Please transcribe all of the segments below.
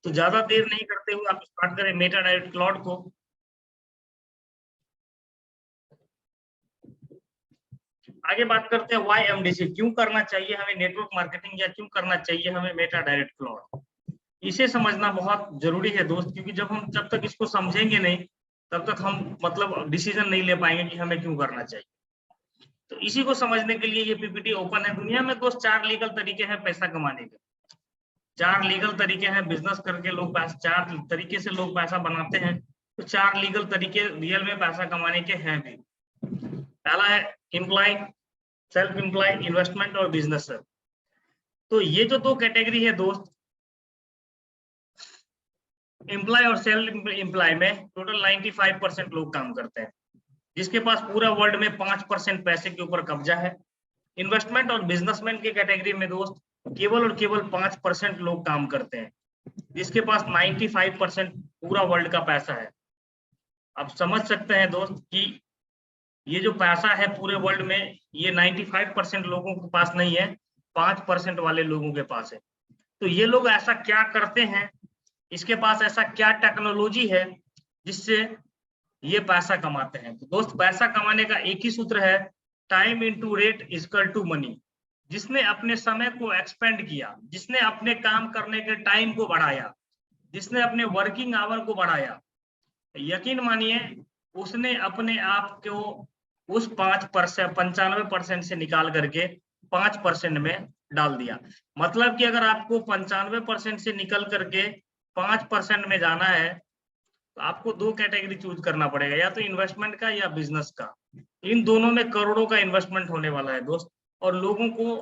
तो ज्यादा देर नहीं करते हुए आप स्टार्ट करें मेटा डायरेक्ट क्लाउड को। आगे बात करते हैं वाई एमडीसी, क्यों करना चाहिए हमें नेटवर्क मार्केटिंग या क्यों करना चाहिए हमें मेटा डायरेक्ट क्लाउड। इसे समझना बहुत जरूरी है दोस्त, क्योंकि जब तक इसको समझेंगे नहीं तब तक हम मतलब डिसीजन नहीं ले पाएंगे कि हमें क्यों करना चाहिए। तो इसी को समझने के लिए ये पीपीटी ओपन है। दुनिया में दोस्त 4 लीगल तरीके हैं पैसा कमाने के, 4 लीगल तरीके हैं बिजनेस करके लोग 4 तरीके से लोग पैसा बनाते हैं। तो 4 लीगल तरीके रियल में पैसा कमाने के हैं भी। पहला है एम्प्लॉय, सेल्फ एम्प्लॉय, इन्वेस्टमेंट और बिजनेस। तो ये जो 2 कैटेगरी है दोस्त, एम्प्लॉय और सेल्फ एम्प्लॉय में टोटल 95% लोग काम करते हैं, जिसके पास पूरा वर्ल्ड में 5% पैसे के ऊपर कब्जा है। इन्वेस्टमेंट और बिजनेसमैन की कैटेगरी में दोस्त केवल और केवल 5% लोग काम करते हैं, जिसके पास 95% पूरा वर्ल्ड का पैसा है। आप समझ सकते हैं दोस्त कि ये जो पैसा है पूरे वर्ल्ड में, ये 95% लोगों के पास नहीं है, 5% वाले लोगों के पास है। तो ये लोग ऐसा क्या करते हैं, इसके पास ऐसा क्या टेक्नोलॉजी है जिससे ये पैसा कमाते हैं। तो दोस्त पैसा कमाने का एक ही सूत्र है, time into rate equal to money. जिसने अपने समय को एक्सपेंड किया, जिसने अपने काम करने के टाइम को बढ़ाया, जिसने अपने वर्किंग आवर को बढ़ाया, यकीन मानिए उसने अपने आप को उस 95% से निकाल करके 5% में डाल दिया। मतलब कि अगर आपको 95% से निकल करके 5% में जाना है तो आपको 2 कैटेगरी चूज करना पड़ेगा, या तो इन्वेस्टमेंट का या बिजनेस का। इन दोनों में करोड़ों का इन्वेस्टमेंट होने वाला है दोस्त। और लोगों को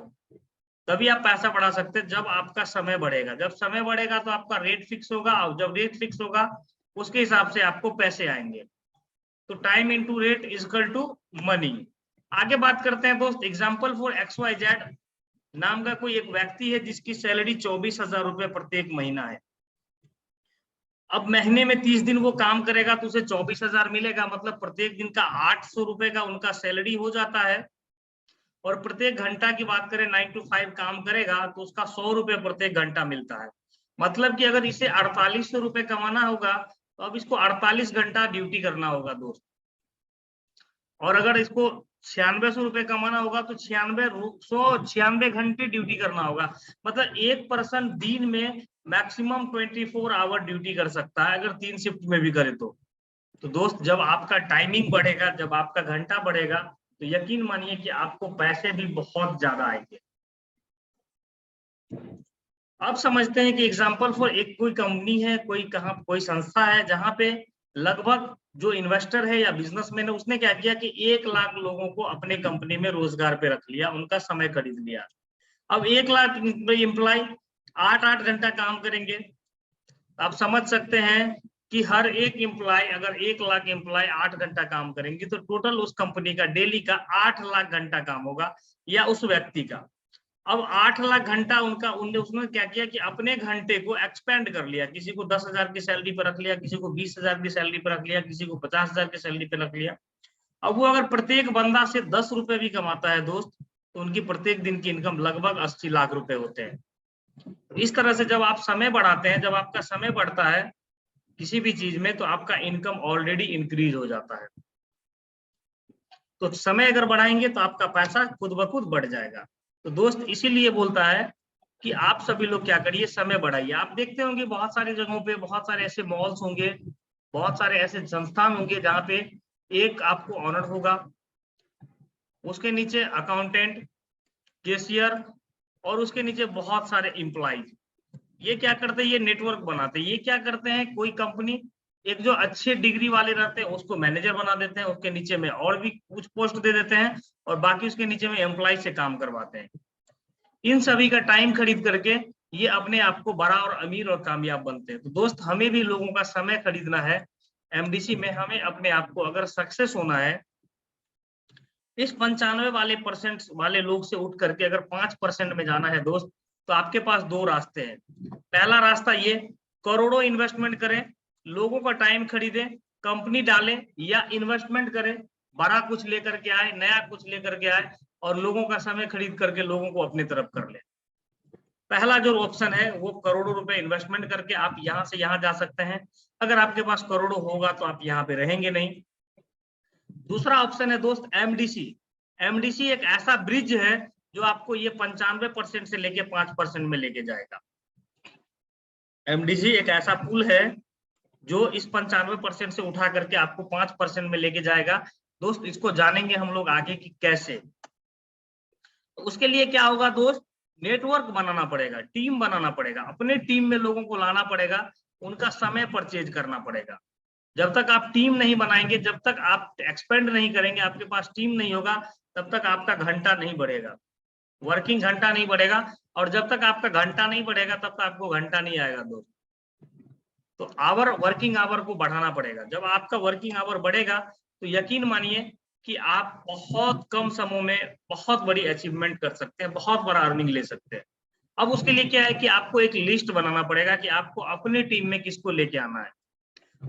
तभी आप पैसा बढ़ा सकते हैं जब आपका समय बढ़ेगा। जब समय बढ़ेगा तो आपका रेट फिक्स होगा, और जब रेट फिक्स होगा उसके हिसाब से आपको पैसे आएंगे। तो time into rate equal to money. आगे बात करते हैं दोस्त, एग्जांपल फॉर XYZ नाम का कोई एक व्यक्ति है जिसकी सैलरी 24,000 रुपए प्रत्येक महीना है। अब महीने में 30 दिन वो काम करेगा तो उसे 24,000 मिलेगा, मतलब प्रत्येक दिन का 800 रुपए का उनका सैलरी हो जाता है। और प्रत्येक घंटा की बात करें 9 to 5 काम करेगा तो उसका 100 रुपए प्रत्येक घंटा मिलता है। मतलब कि अगर इसे 4800 रुपए कमाना होगा तो अब इसको 48 घंटा ड्यूटी करना होगा दोस्त। और अगर इसको 9600 रुपए कमाना होगा तो 96 घंटे ड्यूटी करना होगा। मतलब एक पर्सन दिन में मैक्सिमम 24 आवर ड्यूटी कर सकता है, अगर 3 शिफ्ट में भी करे तो दोस्त जब आपका टाइमिंग बढ़ेगा, जब आपका घंटा बढ़ेगा तो यकीन मानिए कि आपको पैसे भी बहुत ज्यादा आएंगे। अब समझते हैं कि एग्जांपल फॉर एक कोई कंपनी है, कोई संस्था है जहां पे लगभग जो इन्वेस्टर है या बिजनेसमैन है उसने क्या किया कि 1 लाख लोगों को अपने कंपनी में रोजगार पे रख लिया, उनका समय खरीद लिया। अब 1 लाख एम्प्लॉय 8-8 घंटा काम करेंगे। आप समझ सकते हैं कि हर एक एम्प्लॉय, अगर 1 लाख एम्प्लॉय 8 घंटा काम करेंगे तो टोटल उस कंपनी का डेली का 8 लाख घंटा काम होगा, या उस व्यक्ति का। अब 8 लाख घंटा उसने क्या किया कि अपने घंटे को एक्सपेंड कर लिया। किसी को 10,000 की सैलरी पर रख लिया, किसी को 20,000 की सैलरी पर रख लिया, किसी को 50,000 की सैलरी पर रख लिया। अब वो अगर प्रत्येक बंदा से 10 रुपए भी कमाता है दोस्त तो उनकी प्रत्येक दिन की इनकम लगभग 80 लाख रुपए होते हैं। इस तरह से जब आप समय बढ़ाते हैं, जब आपका समय बढ़ता है किसी भी चीज में तो आपका इनकम ऑलरेडी इंक्रीज हो जाता है। तो समय अगर बढ़ाएंगे तो आपका पैसा खुद ब खुद बढ़ जाएगा। तो दोस्त इसीलिए बोलता है कि आप सभी लोग क्या करिए, समय बढ़ाइए। आप देखते होंगे बहुत सारी जगहों पे बहुत सारे ऐसे मॉल्स होंगे, बहुत सारे ऐसे संस्थान होंगे जहाँ पे एक आपको ऑनर होगा, उसके नीचे अकाउंटेंट, कैशियर और उसके नीचे बहुत सारे एम्प्लॉइज। ये क्या करते हैं, ये नेटवर्क बनाते हैं। ये क्या करते हैं, कोई कंपनी एक जो अच्छे डिग्री वाले रहते हैं उसको मैनेजर बना देते हैं, उसके नीचे में और भी कुछ पोस्ट दे देते हैं और बाकी उसके नीचे में एम्प्लॉय से काम करवाते हैं। इन सभी का टाइम खरीद करके ये अपने आप को बड़ा और अमीर और कामयाब बनते हैं। तो दोस्त हमें भी लोगों का समय खरीदना है। एमडीसी में हमें अपने आप को अगर सक्सेस होना है, इस 95 वाले लोग से उठ करके अगर 5% में जाना है दोस्त, तो आपके पास 2 रास्ते हैं। पहला रास्ता ये, करोड़ों इन्वेस्टमेंट करें, लोगों का टाइम खरीदें, कंपनी डालें, या इन्वेस्टमेंट करें, बड़ा कुछ लेकर के आए, नया कुछ लेकर के आए और लोगों का समय खरीद करके लोगों को अपनी तरफ कर ले। पहला जो ऑप्शन है वो करोड़ों रुपए इन्वेस्टमेंट करके आप यहाँ से यहाँ जा सकते हैं। अगर आपके पास करोड़ों होगा तो आप यहाँ पे रहेंगे नहीं। दूसरा ऑप्शन है दोस्त एमडीसी। एमडीसी एक ऐसा ब्रिज है जो आपको ये 95% से लेके 5% में लेके जाएगा। एमडीसी एक ऐसा पुल है जो इस 95% से उठा करके आपको 5% में लेके जाएगा। दोस्त इसको जानेंगे हम लोग आगे कि कैसे। तो उसके लिए क्या होगा दोस्त, नेटवर्क बनाना पड़ेगा, टीम बनाना पड़ेगा, अपने टीम में लोगों को लाना पड़ेगा, उनका समय परचेज करना पड़ेगा। जब तक आप टीम नहीं बनाएंगे, जब तक आप एक्सपेंड नहीं करेंगे, आपके पास टीम नहीं होगा, तब तक आपका घंटा नहीं बढ़ेगा, वर्किंग घंटा नहीं बढ़ेगा। और जब तक आपका घंटा नहीं बढ़ेगा तब तक आपको घंटा नहीं आएगा दोस्त। तो आवर, वर्किंग आवर को बढ़ाना पड़ेगा। जब आपका वर्किंग आवर बढ़ेगा तो यकीन मानिए कि आप बहुत कम समय में बहुत बड़ी अचीवमेंट कर सकते हैं, बहुत बड़ा अर्निंग ले सकते हैं। अब उसके लिए क्या है कि आपको एक लिस्ट बनाना पड़ेगा कि आपको अपने टीम में किसको लेके आना है।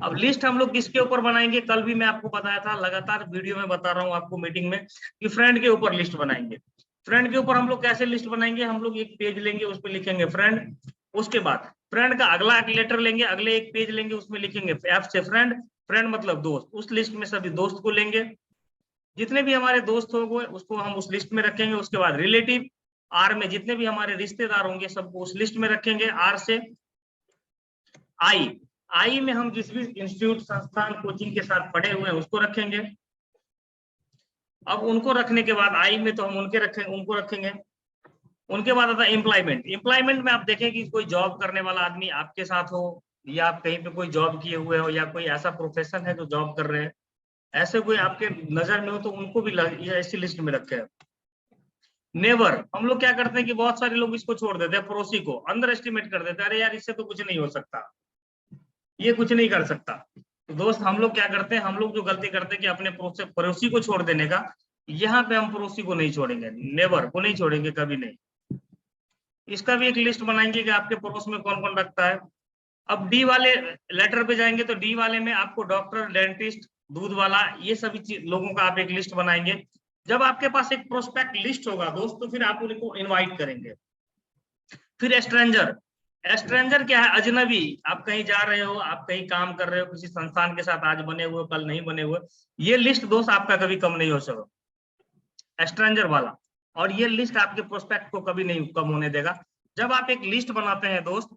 अब लिस्ट हम लोग किसके ऊपर बनाएंगे, कल भी मैं आपको बताया था, लगातार वीडियो में बता रहा हूँ आपको मीटिंग में, कि फ्रेंड के ऊपर लिस्ट बनाएंगे। फ्रेंड के ऊपर हम लोग कैसे लिस्ट बनाएंगे, हम लोग एक पेज लेंगे, उस पर लिखेंगे फ्रेंड। उसके बाद फ्रेंड का अगला एक लेटर लेंगे, अगले एक पेज लेंगे, उसमें लिखेंगे एफ से फ्रेंड। फ्रेंड मतलब दोस्त। उस लिस्ट में सभी दोस्त को लेंगे, जितने भी हमारे दोस्त होंगे उसको हम उस लिस्ट में रखेंगे। उसके बाद रिलेटिव, आर में जितने भी हमारे रिश्तेदार होंगे सबको उस लिस्ट में रखेंगे, आर से। आई, आई में हम जिस भी इंस्टीट्यूट, संस्थान, कोचिंग के साथ पढ़े हुए हैं उसको रखेंगे। अब उनको रखने के बाद आई में तो हम उनको रखेंगे। उनके बाद आता है एम्प्लॉयमेंट। एम्प्लॉयमेंट में आप देखें कि कोई जॉब करने वाला आदमी आपके साथ हो, या आप कहीं पे कोई जॉब किए हुए हो, या कोई ऐसा प्रोफेशन है जो जॉब कर रहे हैं, ऐसे कोई आपके नजर में हो तो उनको भी ऐसी लिस्ट में रखे। नेवर, हम लोग क्या करते हैं कि बहुत सारे लोग इसको छोड़ देते हैं, पड़ोसी को अंडर एस्टिमेट कर देते हैं, अरे यार इससे तो कुछ नहीं हो सकता, ये कुछ नहीं कर सकता। तो दोस्त हम लोग क्या करते हैं, हम लोग जो गलती करते हैं कि अपने पड़ोसी को छोड़ देने का, यहाँ पे हम पड़ोसी को नहीं छोड़ेंगे, नेवर को नहीं छोड़ेंगे, कभी नहीं। इसका भी एक लिस्ट बनाएंगे कि आपके पड़ोस में कौन कौन रखता है। अब डी वाले लेटर पे जाएंगे तो डी वाले में आपको डॉक्टर, डेंटिस्ट, दूध वाला, ये सभी लोगों का आप एक लिस्ट बनाएंगे। जब आपके पास एक प्रोस्पेक्ट लिस्ट होगा दोस्त, तो फिर आप उनको इनवाइट करेंगे। फिर स्ट्रेंजर। स्ट्रेंजर क्या है, अजनबी। आप कहीं जा रहे हो, आप कहीं काम कर रहे हो, किसी संस्थान के साथ आज बने हुए कल नहीं बने हुए, ये लिस्ट दोस्त आपका कभी कम नहीं हो सकता, स्ट्रेंजर वाला। और ये लिस्ट आपके प्रोस्पेक्ट को कभी नहीं कम होने देगा। जब आप एक लिस्ट बनाते हैं दोस्त,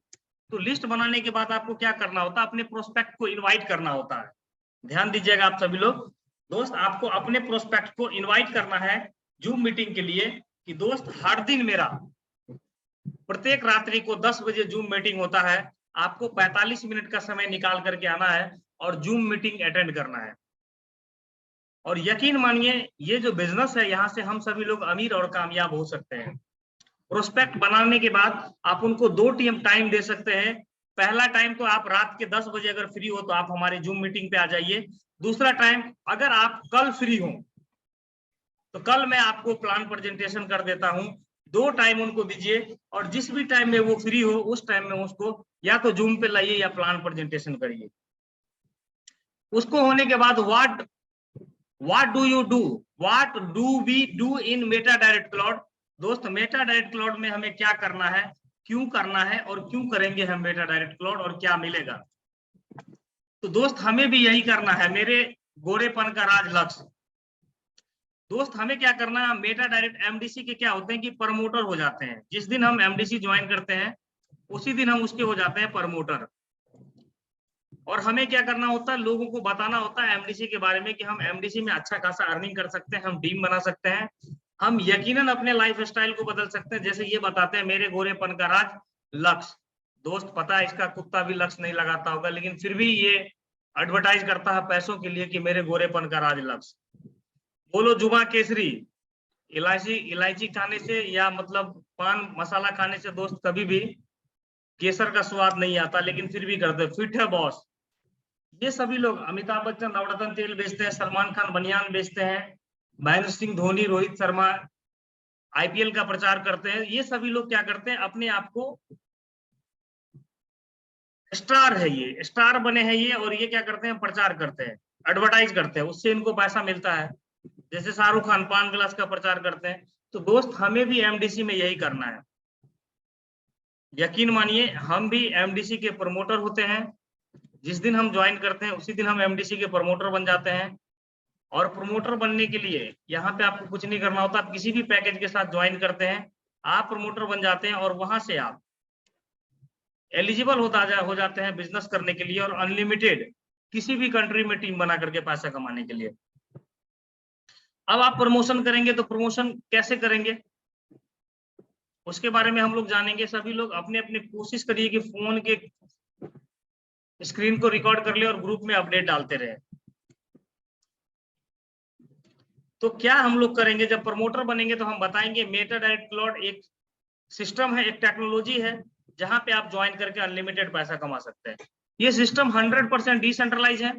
तो लिस्ट बनाने के बाद आपको क्या करना होता है, अपने प्रोस्पेक्ट को इनवाइट करना होता है। ध्यान दीजिएगा आप सभी लोग, दोस्त आपको अपने प्रोस्पेक्ट को इनवाइट करना है जूम मीटिंग के लिए, कि दोस्त हर दिन मेरा प्रत्येक रात्रि को 10 बजे जूम मीटिंग होता है, आपको 45 मिनट का समय निकाल करके आना है और जूम मीटिंग अटेंड करना है। और यकीन मानिए ये जो बिजनेस है, यहाँ से हम सभी लोग अमीर और कामयाब हो सकते हैं। प्रोस्पेक्ट बनाने के बाद आप उनको 2 टाइम दे सकते हैं। पहला टाइम तो आप रात के 10 बजे अगर फ्री हो तो आप हमारे जूम मीटिंग पे आ जाइए। दूसरा टाइम, अगर आप कल फ्री हो तो कल मैं आपको प्लान प्रेजेंटेशन कर देता हूं। 2 टाइम उनको दीजिए, और जिस भी टाइम में वो फ्री हो उस टाइम में उसको या तो जूम पे लाइए या प्लान प्रेजेंटेशन करिए। उसको होने के बाद what do you do, what do we do in Meta Direct Cloud. दोस्त मेटा डायरेक्ट क्लाउड में हमें क्या करना है, क्यों करना है, और क्यों करेंगे हम मेटा डायरेक्ट क्लाउड, और क्या मिलेगा। तो दोस्त हमें भी यही करना है, मेरे गोरेपन का राज लक्ष्य। दोस्त हमें क्या करना है, मेटा डायरेक्ट एमडीसी के क्या होते हैं कि प्रमोटर हो जाते हैं। जिस दिन हम एमडीसी ज्वाइन करते हैं उसी दिन हम उसके हो जाते हैं प्रमोटर। और हमें क्या करना होता है, लोगों को बताना होता है एमडीसी के बारे में कि हम एमडीसी में अच्छा खासा अर्निंग कर सकते हैं, हम टीम बना सकते हैं, हम यकीनन अपने लाइफ स्टाइल को बदल सकते हैं। जैसे ये बताते हैं मेरे गोरेपन का राज लक्ष्य। दोस्त पता है इसका कुत्ता भी लक्ष्य नहीं लगाता होगा, लेकिन फिर भी ये एडवर्टाइज करता है पैसों के लिए कि मेरे गोरेपन का राज लक्ष्य। बोलो जुबा केसरी। इलायची खाने से या मतलब पान मसाला खाने से दोस्त कभी भी केसर का स्वाद नहीं आता, लेकिन फिर भी करते। फिट है बॉस, ये सभी लोग, अमिताभ बच्चन नवरत्न तेल बेचते हैं, सलमान खान बनियान बेचते हैं, महेंद्र सिंह धोनी, रोहित शर्मा आईपीएल का प्रचार करते हैं। ये सभी लोग क्या करते हैं, अपने आप को स्टार है, ये स्टार बने हैं ये, और ये क्या करते हैं, प्रचार करते हैं, एडवर्टाइज करते हैं, उससे इनको पैसा मिलता है। जैसे शाहरुख खान पान ग्लास का प्रचार करते हैं। तो दोस्त हमें भी एमडीसी में यही करना है। यकीन मानिए हम भी एमडीसी के प्रमोटर होते हैं। जिस दिन हम ज्वाइन करते हैं उसी दिन हम एमडीसी के प्रमोटर बन जाते हैं। और प्रमोटर बनने के लिए यहाँ पे आपको कुछ नहीं करना होता, आप किसी भी पैकेज के साथ ज्वाइन करते हैं, आप प्रमोटर बन जाते हैं और वहां से आप एलिजिबल हो जाते हैं बिजनेस करने के लिए और अनलिमिटेड किसी भी कंट्री में टीम बना करके पैसा कमाने के लिए। अब आप प्रमोशन करेंगे तो प्रमोशन कैसे करेंगे उसके बारे में हम लोग जानेंगे। सभी लोग अपने अपने कोशिश करिए कि फोन के स्क्रीन को रिकॉर्ड कर ले और ग्रुप में अपडेट डालते रहे। तो क्या हम लोग करेंगे, जब प्रमोटर बनेंगे तो हम बताएंगे मेटा डायरेक्ट क्लाउड एक सिस्टम है, एक टेक्नोलॉजी है जहां पे आप ज्वाइन करके अनलिमिटेड पैसा कमा सकते हैं। ये सिस्टम 100% डिसेंट्रलाइज है,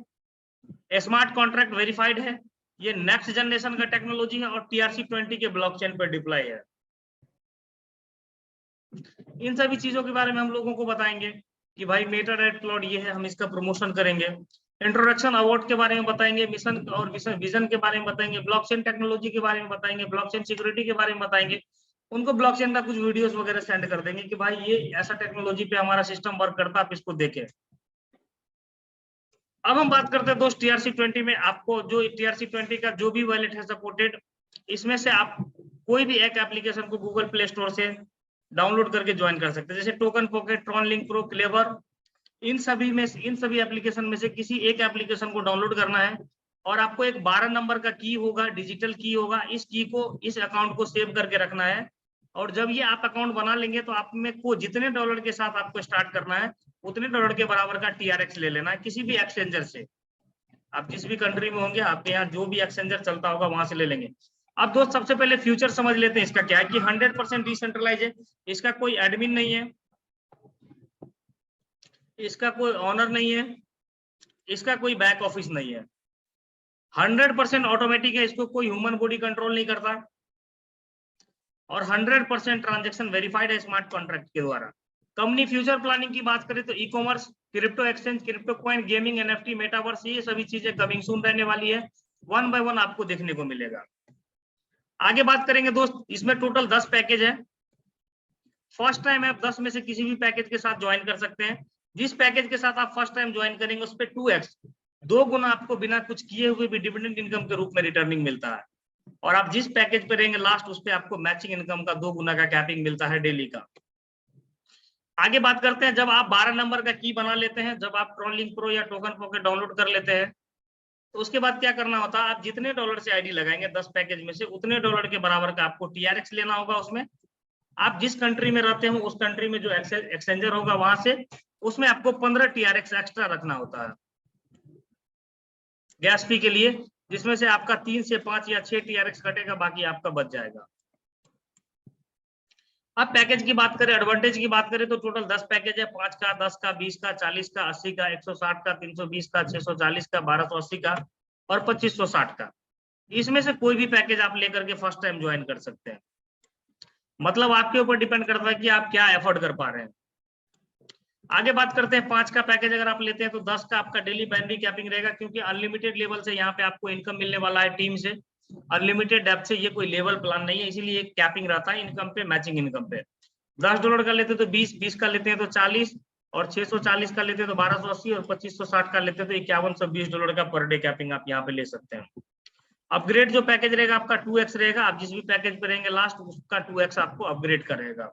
स्मार्ट कॉन्ट्रैक्ट वेरीफाइड है, ये नेक्स्ट जनरेशन का टेक्नोलॉजी है और TRC-20 के ब्लॉकचेन पर डिप्लॉय है। इन सभी चीजों के बारे में हम लोगों को बताएंगे कि भाई मेटा डायरेक्ट क्लाउड ये है, हम इसका प्रमोशन करेंगे। इंट्रोडक्शन अवार्ड के बारे में बताएंगे, मिशन और विजन के बारे में बताएंगे, ब्लॉकचेन टेक्नोलॉजी के बारे में बताएंगे, ब्लॉकचेन सिक्योरिटी के बारे में बताएंगे। उनको ब्लॉकचेन का कुछ वीडियोस वगैरह सेंड कर देंगे कि भाई ये ऐसा टेक्नोलॉजी पे हमारा सिस्टम वर्क करता है, आप इसको देखें। अब हम बात करते हैं दोस्त TRC-20 में। आपको जो TRC-20 का जो भी वॉलेट है सपोर्टेड, इसमें से आप कोई भी एक एप्लीकेशन को गूगल प्ले स्टोर से डाउनलोड करके ज्वाइन कर सकते हैं, जैसे Token Pocket, Tron Link Pro, Clever. इन सभी एप्लीकेशन में से किसी एक एप्लीकेशन को डाउनलोड करना है और आपको एक 12 नंबर का की होगा, डिजिटल की होगा। इस की को, इस अकाउंट को सेव करके रखना है और जब ये आप अकाउंट बना लेंगे तो आप में को जितने डॉलर के साथ आपको स्टार्ट करना है उतने डॉलर के बराबर का TRX ले लेना है किसी भी एक्सचेंजर से। आप जिस भी कंट्री में होंगे आपके यहाँ जो भी एक्सचेंजर चलता होगा वहां से ले लेंगे। अब दोस्त सबसे पहले फ्यूचर समझ लेते हैं इसका क्या है कि 100% डिसेंट्रलाइज है, इसका कोई एडमिन नहीं है, इसका कोई ऑनर नहीं है, इसका कोई बैक ऑफिस नहीं है, 100% ऑटोमेटिक है, इसको कोई ह्यूमन बॉडी कंट्रोल नहीं करता और 100% ट्रांजैक्शन वेरीफाइड है स्मार्ट कॉन्ट्रैक्ट के द्वारा। कंपनी फ्यूचर प्लानिंग की बात करें तो e-commerce, crypto exchange, crypto coin, gaming, NFT, metaverse, ये सभी चीजें कमिंग सून रहने वाली है। 1 by 1 आपको देखने को मिलेगा। आगे बात करेंगे दोस्त, इसमें टोटल 10 पैकेज है। फर्स्ट टाइम आप 10 में से किसी भी पैकेज के साथ ज्वाइन कर सकते हैं। जिस पैकेज के साथ आप फर्स्ट टाइम ज्वाइन करेंगे उस पर 2x 2 गुना आपको बिना कुछ किए हुए भी डिविडेंड इनकम के रूप में रिटर्निंग मिलता है और आप जिस पैकेज पे रहेंगे लास्ट उस पे आपको मैचिंग इनकम का 2 गुना का कैपिंग मिलता है डेली का। आगे बात करते हैं, जब आप 12 नंबर का की बना लेते हैं, जब आप ट्रॉन लिंक प्रो या टोकन पॉकेट डाउनलोड कर लेते हैं तो उसके बाद क्या करना होता है, आप जितने डॉलर से आईडी लगाएंगे 10 पैकेज में से उतने डॉलर के बराबर का आपको TRX लेना होगा। उसमें आप जिस कंट्री में रहते हो उस कंट्री में जो एक्सचेंजर होगा वहां से उसमें आपको 15 TRX एक्स्ट्रा रखना होता है गैस फी के लिए, जिसमें से आपका 3 से 5 या 6 TRX कटेगा, बाकी आपका बच जाएगा। अब पैकेज की बात करें, एडवांटेज की बात करें तो टोटल 10 पैकेज है, 5 का, 10 का, 20 का, 40 का, 80 का, 160 का, 320 का, 640 का, 1280 का और 2560 का। इसमें से कोई भी पैकेज आप लेकर के फर्स्ट टाइम ज्वाइन कर सकते हैं। मतलब आपके ऊपर डिपेंड करता है कि आप क्या एफोर्ड कर पा रहे हैं। आगे बात करते हैं, 5 का पैकेज अगर आप लेते हैं तो 10 का आपका डेली बाइनरी कैपिंग रहेगा, क्योंकि अनलिमिटेड लेवल से यहाँ पे आपको इनकम मिलने वाला है टीम से, अनलिमिटेड डेप्थ से, ये कोई लेवल प्लान नहीं है, इसीलिए एक कैपिंग रहता है इनकम पे, मैचिंग इनकम पे। 10 डॉलर का लेते तो 20, 20 का लेते हैं तो 40 और 640 का लेते हैं तो 1280 और 2560 का लेते हैं तो 5120 डॉलर का पर डे कैपिंग आप यहाँ पे ले सकते हैं। अपग्रेड जो पैकेज रहेगा आपका 2x रहेगा, आप जिस भी पैकेज पे रहेंगे लास्ट उसका 2x आपको अपग्रेड करेगा।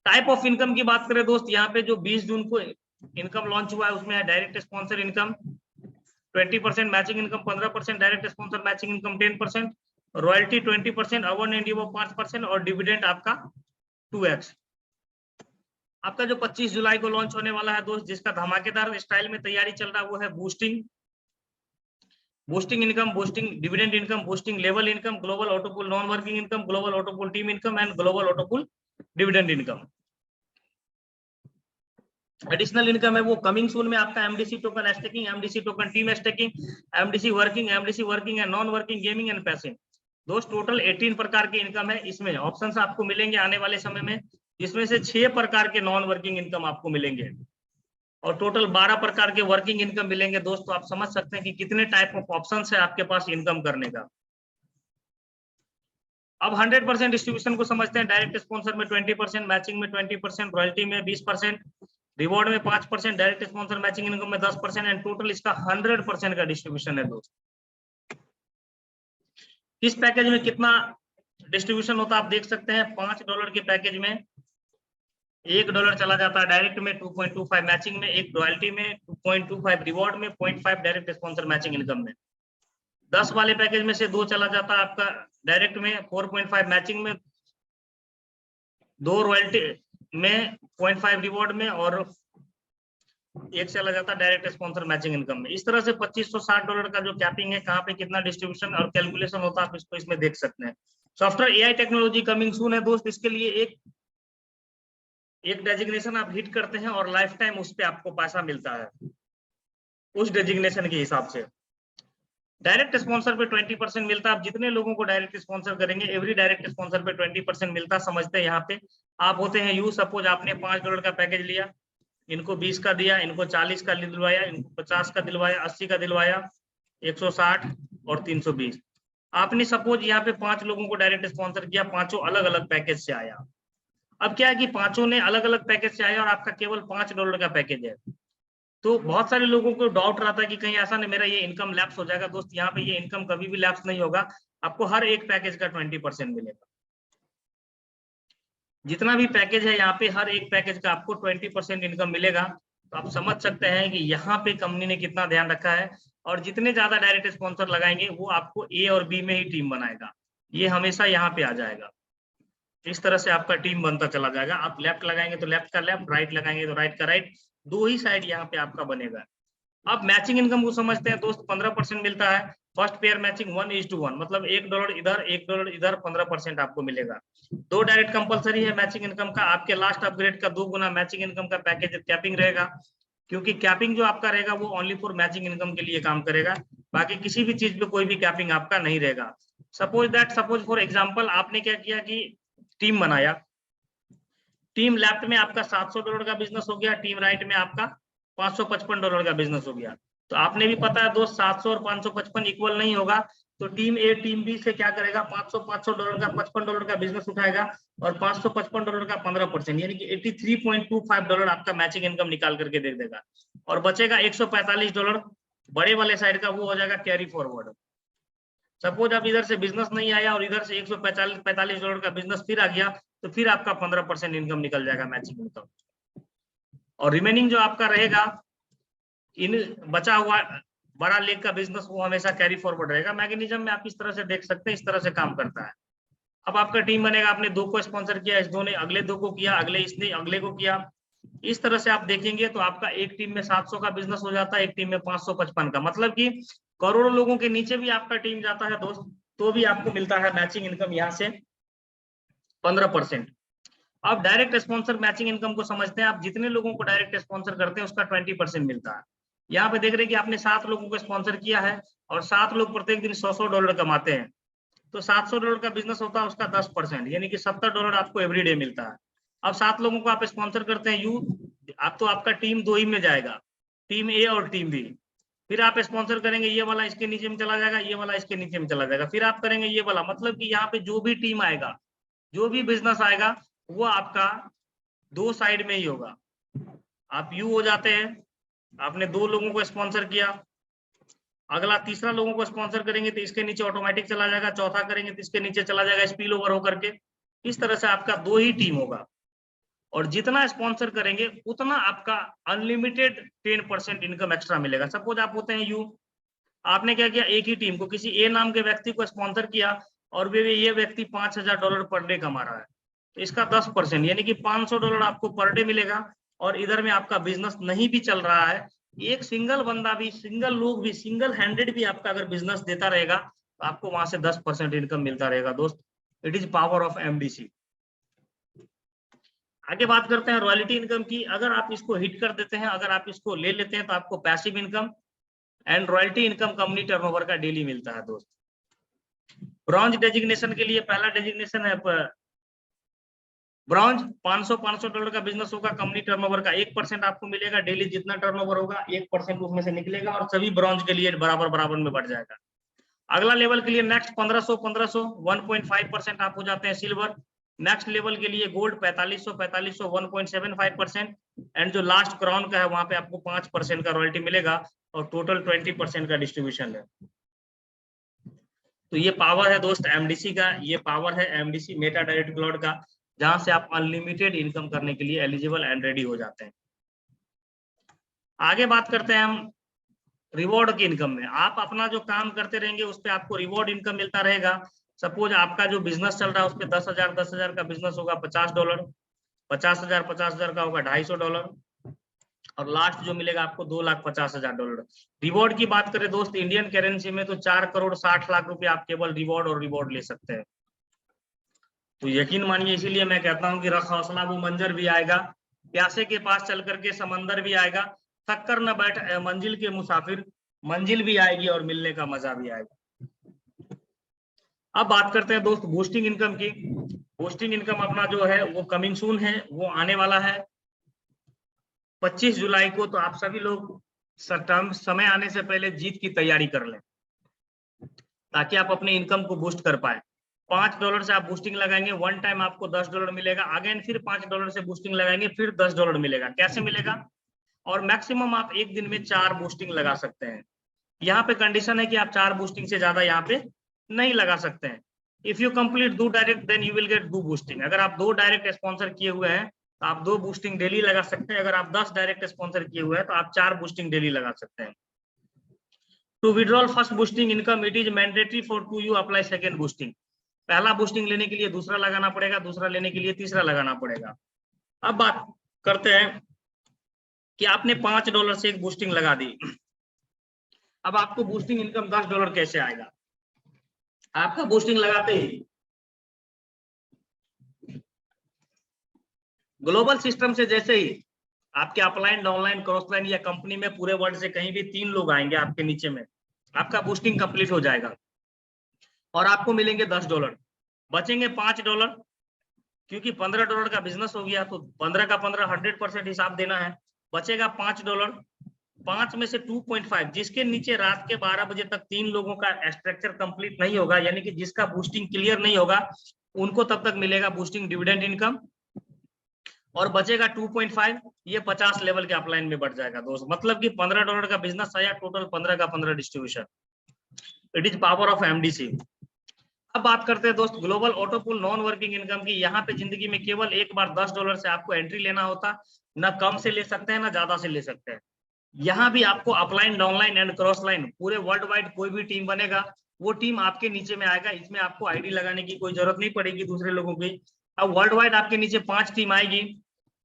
टाइप ऑफ इनकम की बात करें दोस्त, यहाँ पे जो 20 जून को इनकम लॉन्च हुआ है उसमें है direct sponsor income 20%, matching income 15%, direct sponsor matching income 10%, royalty 20%, अवन एंड 5% और डिविडेंड आपका 2x। आपका जो 25 जुलाई को लॉन्च होने वाला है दोस्त, जिसका धमाकेदार स्टाइल में तैयारी चल रहा है, वो है boosting income, boosting dividend income, boosting level income, global autopool non working income, global autopool team income and global autopool dividend income. Additional income है वो कमिंग सून में आपका MDC token staking, MDC token team staking, MDC working and non working, gaming and passive. दोस्त total 18 प्रकार की income है। इसमें options आपको मिलेंगे आने वाले समय में, जिसमें से 6 प्रकार के नॉन वर्किंग इनकम आपको मिलेंगे और टोटल 12 प्रकार के वर्किंग इनकम मिलेंगे। दोस्तों आप समझ सकते हैं कि कितने टाइप ऑफ ऑप्शंस है आपके पास इनकम करने का। अब 100% डिस्ट्रीब्यूशन को समझते हैं। डायरेक्ट स्पॉन्सर में 20%, मैचिंग में 20%, रॉयल्टी में 20%, रिवॉर्ड में 5%, डायरेक्ट स्पॉन्सर मैचिंग इनकम में 10% एंड टोटल इसका 100% का डिस्ट्रीब्यूशन है दोस्त। इस पैकेज में कितना डिस्ट्रीब्यूशन होता है आप देख सकते हैं। $5 के पैकेज में $1 चला जाता है डायरेक्ट में, 2.25 मैचिंग में, 1 रॉयल्टी में, 2.25 रिवॉर्ड में, 0.5 डायरेक्ट स्पॉन्सर मैचिंग इनकम में। 10 वाले पैकेज में से 2 चला जाता है आपका डायरेक्ट में, 4.5 मैचिंग में, 2 रॉयल्टी में, 0.5 रिवॉर्ड में और 1 चला जाता है डायरेक्ट स्पॉन्सर मैचिंग इनकम में। इस तरह से $2560 का जो कैपिंग है, कहाँ पे कितना डिस्ट्रीब्यूशन और कैलकुलेशन होता है आप इसको इसमें देख सकते हैं। Software AI technology coming soon है दोस्त। इसके लिए एक डेजिग्नेशन आप हिट करते हैं और लाइफ टाइम उस पर आपको पैसा मिलता है उस डेजिग्नेशन के हिसाब से। डायरेक्ट स्पॉन्सर पे 20% मिलता है। आप जितने लोगों को डायरेक्ट स्पॉन्सर करेंगे एवरी डायरेक्ट स्पॉन्सर पे 20% मिलता है। समझते हैं यहाँ पे आप होते हैं यू, सपोज आपने $5 का पैकेज लिया, इनको 20 का दिया, इनको 40 का दिलवाया, इनको 50 का दिलवाया, 80 का दिलवाया, 160 और 320। आपने सपोज यहाँ पे 5 लोगों को डायरेक्ट स्पॉन्सर किया, 5 अलग अलग पैकेज से आया। अब क्या है कि 5 ने अलग अलग पैकेज से आया और आपका केवल $5 का पैकेज है। तो बहुत सारे लोगों को डाउट रहता है कि कहीं ऐसा नहीं मेरा ये इनकम लैप्स हो जाएगा। दोस्त यहाँ पे ये इनकम कभी भी लैप्स नहीं होगा, आपको हर एक पैकेज का 20% मिलेगा। जितना भी पैकेज है यहाँ पे हर एक पैकेज का आपको 20% इनकम मिलेगा। तो आप समझ सकते हैं कि यहाँ पे कंपनी ने कितना ध्यान रखा है। और जितने ज्यादा डायरेक्ट स्पॉन्सर लगाएंगे वो आपको ए और बी में ही टीम बनाएगा, ये हमेशा यहाँ पे आ जाएगा। इस तरह से आपका टीम बनता चला जाएगा। आप लेफ्ट लगाएंगे तो लेफ्ट का लेफ्ट, राइट लगाएंगे तो राइट का राइट, 2 ही साइड यहाँ पे आपका बनेगा। अब मैचिंग इनकम को समझते हैं दोस्त। 15% मिलता है। फर्स्ट पेयर मैचिंग 1:1, मतलब $1 इधर $1 इधर, 15% आपको मिलेगा। 2 डायरेक्ट कंपलसरी है मैचिंग इनकम का। आपके लास्ट अपग्रेड का 2 गुना मैचिंग इनकम का पैकेज कैपिंग रहेगा, क्योंकि कैपिंग जो आपका रहेगा वो ओनली फॉर मैचिंग इनकम के लिए काम करेगा, बाकी किसी भी चीज पे कोई भी कैपिंग आपका नहीं रहेगा। सपोज फॉर एग्जाम्पल आपने क्या किया कि टीम बनाया। टीम लेफ्ट में आपका $700 का बिजनेस हो गया, टीम राइट में आपका $555 का बिजनेस हो गया। तो आपने भी पता है दोस्त 700 और 555 इक्वल नहीं होगा। तो टीम ए टीम बी से क्या करेगा, $500 का $55 का बिजनेस उठाएगा और $555 का 15% यानी कि $83.25 आपका मैचिंग इनकम निकाल करके दे देगा। और बचेगा $145 बड़े वाले साइड का, वो हो जाएगा कैरी फॉरवर्ड। सपोज अब इधर से बिजनेस नहीं आया और इधर से $145 का बिजनेस फिर आ गया, तो फिर आपका 15% इनकम निकल जाएगा मैचिंग इनकम। और रिमेनिंग जो आपका रहेगा इन बचा हुआ बड़ा लेग का बिजनेस, वो हमेशा कैरी फॉरवर्ड रहेगा। मैकेनिज्म में आप इस तरह से देख सकते हैं, इस तरह से काम करता है। अब आपका टीम बनेगा, आपने 2 को स्पॉन्सर किया, इस 2 ने अगले 2 को किया, अगले इसने अगले को किया। इस तरह से आप देखेंगे तो आपका एक टीम में 700 का बिजनेस हो जाता है, एक टीम में 555 का, मतलब कि करोड़ों लोगों के नीचे भी आपका टीम जाता है दोस्त, तो भी आपको मिलता है मैचिंग इनकम यहाँ से 15%। अब डायरेक्ट स्पॉन्सर मैचिंग इनकम को समझते हैं। आप जितने लोगों को डायरेक्ट स्पॉन्सर करते हैं उसका 20% मिलता है। यहाँ पे देख रहे हैं कि आपने 7 लोगों को स्पॉन्सर किया है और 7 लोग प्रत्येक दिन $100 कमाते हैं, तो $700 का बिजनेस होता है, उसका 10% यानी कि $70 आपको एवरीडे मिलता है। अब 7 लोगों को आप स्पॉन्सर करते हैं यू, आप तो आपका टीम 2 ही में जाएगा, टीम ए और टीम बी। फिर आप स्पॉन्सर करेंगे, ये वाला इसके नीचे में चला जाएगा, ये वाला इसके नीचे में चला जाएगा, फिर आप करेंगे ये वाला, मतलब कि यहाँ पे जो भी टीम आएगा, जो भी बिजनेस आएगा, वो आपका 2 साइड में ही होगा। आप यू हो जाते हैं, आपने 2 लोगों को स्पॉन्सर किया, अगला तीसरा लोगों को स्पॉन्सर करेंगे तो इसके नीचे ऑटोमेटिक चला जाएगा, चौथा करेंगे तो इसके नीचे चला जाएगा स्पिल ओवर होकर के। इस तरह से आपका 2 ही टीम होगा और जितना स्पॉन्सर करेंगे उतना आपका अनलिमिटेड 10% इनकम एक्स्ट्रा मिलेगा। सपोज आप होते हैं यू, आपने क्या किया, एक ही टीम को किसी ए नाम के व्यक्ति को स्पॉन्सर किया और ये व्यक्ति $5000 पर डे कमा रहा है, तो इसका 10% यानी कि $500 आपको पर डे मिलेगा। और इधर में आपका बिजनेस नहीं भी चल रहा है, एक सिंगल बंदा भी, सिंगल लोग भी, सिंगल हैंडेड भी आपका अगर बिजनेस देता रहेगा तो आपको वहां से 10% इनकम मिलता रहेगा दोस्त। It is power of MDC. आगे बात करते हैं रॉयल्टी इनकम की। अगर आप इसको हिट कर देते हैं, अगर आप इसको ले लेते हैं तो आपको passive income and royalty income company turnover का डेली मिलता है दोस्त। ब्रॉन्ज डेजिग्नेशन के लिए पहला डेजिग्नेशन है ब्रॉन्ज, $500 का बिजनेस होगा, कंपनी टर्नओवर का 1% आपको मिलेगा। डेली जितना टर्नओवर होगा 1% उसमें से निकलेगा और सभी ब्रॉन्ज के लिए बराबर बराबर में बढ़ जाएगा। अगला लेवल के लिए नेक्स्ट 1500 1.5% आप हो जाते हैं सिल्वर। नेक्स्ट लेवल के लिए गोल्ड 4500 1.75%। एंड जो लास्ट क्राउन का है वहां पे आपको 5% का रॉयल्टी मिलेगा और टोटल 20% का डिस्ट्रीब्यूशन है। तो ये पावर है दोस्त एमडीसी का, ये पावर है एमडीसी मेटा डायरेक्ट क्लाउड का, जहां से आप अनलिमिटेड इनकम करने के लिए एलिजिबल एंड रेडी हो जाते हैं। आगे बात करते हैं हम रिवॉर्ड की इनकम में। आप अपना जो काम करते रहेंगे उस पर आपको रिवॉर्ड इनकम मिलता रहेगा। सपोज आपका जो बिजनेस चल रहा है उस पर 10,000 का बिजनेस होगा $50, 50,000 का होगा $250, और लास्ट जो मिलेगा आपको $2,50,000। रिवॉर्ड की बात करें दोस्त इंडियन करेंसी में तो 4,60,00,000 रुपए आप केवल रिवॉर्ड और रिवॉर्ड ले सकते हैं। तो यकीन मानिए, इसीलिए मैं कहता हूं कि रख हौसला वो मंजर भी आएगा, प्यासे के पास चल करके समंदर भी आएगा, थक कर न बैठ मंजिल के मुसाफिर, मंजिल भी आएगी और मिलने का मजा भी आएगा। अब बात करते हैं दोस्त बूस्टिंग इनकम की। बूस्टिंग इनकम अपना जो है वो कमिंग सून है, वो आने वाला है 25 जुलाई को। तो आप सभी लोग समय आने से पहले जीत की तैयारी कर लें ताकि आप अपने इनकम को बूस्ट कर पाए। $5 से आप बूस्टिंग लगाएंगे, वन टाइम आपको $10 मिलेगा, अगेन फिर $5 से बूस्टिंग लगाएंगे, फिर $10 मिलेगा। कैसे मिलेगा? और मैक्सिमम आप एक दिन में 4 बूस्टिंग लगा सकते हैं। यहाँ पे कंडीशन है कि आप 4 बूस्टिंग से ज्यादा यहाँ पे नहीं लगा सकते हैं। If you complete 2 direct then you will get 2 boosting. अगर आप 2 डायरेक्ट स्पॉन्सर किए हुए हैं तो आप 2 बूस्टिंग डेली लगा सकते हैं। अगर आप 10 डायरेक्ट स्पॉन्सर किए हुए हैं तो आप 4 बूस्टिंग डेली लगा सकते हैं। To withdrawal first boosting income it is mandatory for to you apply second boosting. पहला बूस्टिंग लेने के लिए दूसरा लगाना पड़ेगा, दूसरा लेने के लिए तीसरा लगाना पड़ेगा। अब बात करते हैं कि आपने $5 से एक बूस्टिंग लगा दी, अब आपको बूस्टिंग इनकम $10 कैसे आएगा? आपका बूस्टिंग लगाते ही ग्लोबल सिस्टम से जैसे ही आपके अपलाइन डाउनलाइन क्रॉसलाइन या कंपनी में पूरे वर्ल्ड से कहीं भी 3 लोग आएंगे आपके नीचे में, आपका बूस्टिंग कंप्लीट हो जाएगा और आपको मिलेंगे $10। बचेंगे $5 क्योंकि $15 का बिजनेस हो गया तो 15 का 15 100% हिसाब देना है। बचेगा $5, 5 में से 2.5 जिसके नीचे रात के 12 बजे तक 3 लोगों का स्ट्रक्चर कंप्लीट नहीं होगा, यानी कि जिसका बूस्टिंग क्लियर नहीं होगा, उनको तब तक मिलेगा बूस्टिंग डिविडेंड इनकम। और बचेगा 2.5, ये 50 लेवल के अपलाइन में बढ़ जाएगा दोस्त। मतलब कि $15 का बिजनेस आया, टोटल 15 का 15 distribution. It is power of MDC. अब बात करते हैं दोस्त global autopool non working income की। यहाँ पे जिंदगी में केवल एक बार $10 से आपको एंट्री लेना होता, ना कम से ले सकते हैं ना ज्यादा से ले सकते हैं। यहाँ भी आपको upline downline and cross line पूरे वर्ल्ड वाइड कोई भी टीम बनेगा वो टीम आपके नीचे में आएगा। इसमें आपको आईडी लगाने की कोई जरूरत नहीं पड़ेगी दूसरे लोगों की। अब वर्ल्ड वाइड आपके नीचे 5 टीम आएगी।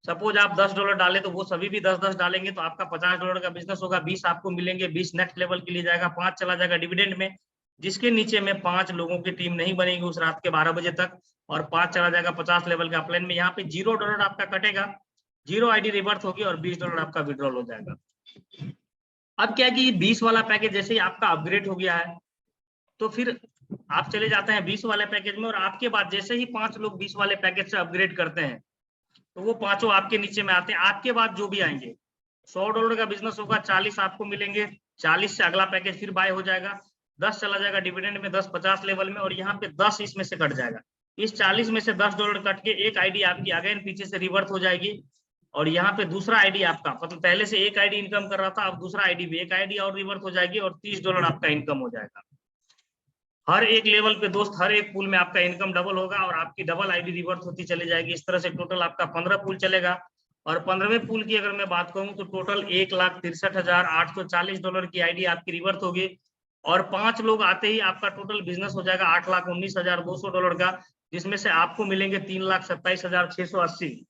सपोज आप $10 डाले तो वो सभी भी 10-10 डालेंगे, तो आपका $50 का बिजनेस होगा, 20 आपको मिलेंगे, 20 नेक्स्ट लेवल के लिए जाएगा, 5 चला जाएगा डिविडेंड में। जिसके नीचे में 5 लोगों की टीम नहीं बनेगी उस रात के 12 बजे तक, और 5 चला जाएगा 50 लेवल के अपलाइन में। यहाँ पे $0 आपका कटेगा, 0 आईडी रिवर्स होगी और $20 आपका विड्रॉल हो जाएगा। अब क्या कि 20 वाला पैकेज जैसे ही आपका अपग्रेड हो गया है तो फिर आप चले जाते हैं 20 वाले पैकेज में, और आपके बाद जैसे ही 5 लोग 20 वाले पैकेज से अपग्रेड करते हैं तो वो 5 आपके नीचे में आते हैं। आपके बाद जो भी आएंगे, $100 का बिजनेस होगा, 40 आपको मिलेंगे, 40 से अगला पैकेज फिर बाय हो जाएगा, 10 चला जाएगा डिविडेंड में, 10 50 लेवल में, और यहाँ पे 10 इसमें से कट जाएगा। इस 40 में से $10 कट के एक आईडी आपकी अगेन पीछे से रिवर्स हो जाएगी, और यहाँ पे दूसरा आईडी आपका, मतलब पहले से एक आईडी इनकम कर रहा था, अब दूसरा आईडी भी एक आईडी और रिवर्स हो जाएगी और $30 आपका इनकम हो जाएगा। हर एक लेवल पे दोस्त, हर एक पूल में आपका इनकम डबल होगा और आपकी डबल आईडी रिवर्स होती चली जाएगी। इस तरह से टोटल आपका 15 पूल चलेगा। और 15वें पूल की अगर मैं बात करूं तो टोटल $1,63,840 की आईडी आपकी रिवर्स होगी, और 5 लोग आते ही आपका टोटल बिजनेस हो जाएगा $8,19,200 का, जिसमें से आपको मिलेंगे $3,27,680,